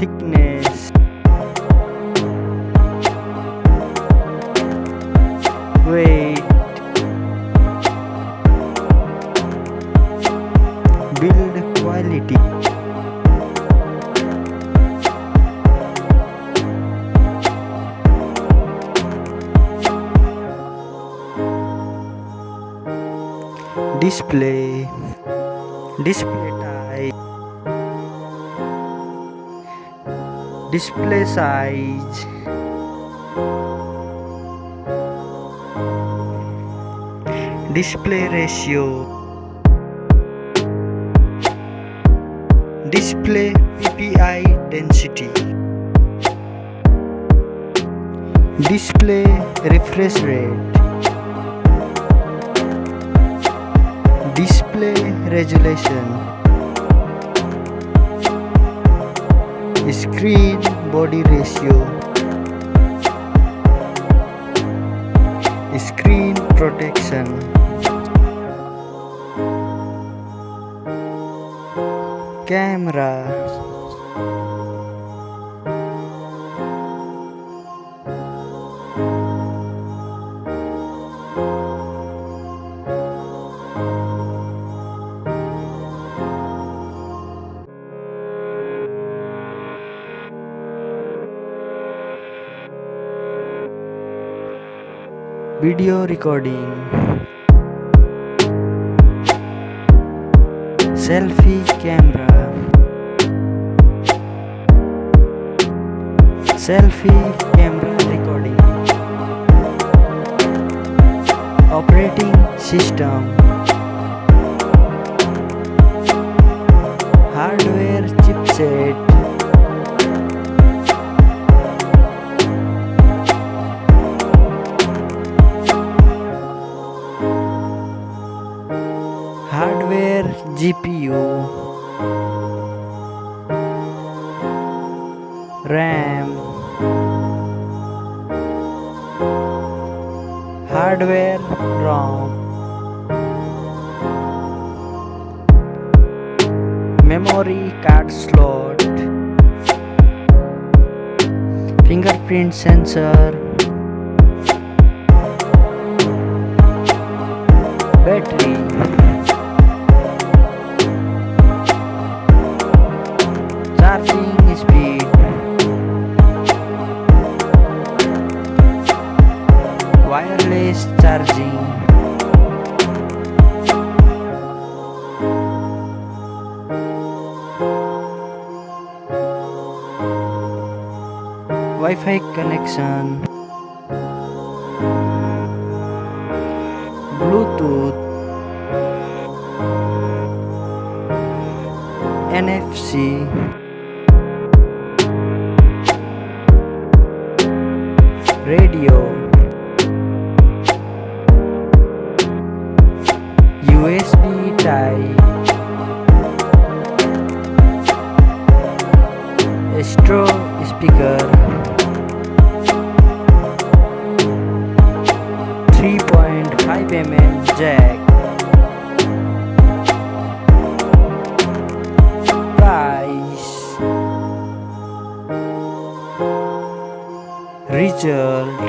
thickness, weight, build quality, display type, display size, display ratio, display PPI density, display refresh rate, display resolution, screen body ratio, screen protection, camera, video recording, selfie camera, selfie camera recording, operating system, hardware chipset, hardware GPU, RAM, hardware ROM, memory card slot, fingerprint sensor, battery, charging speed, wireless charging, Wi-Fi connection, Bluetooth, NFC, radio, USB type, stereo speaker, 3.5 mm jack, price, result,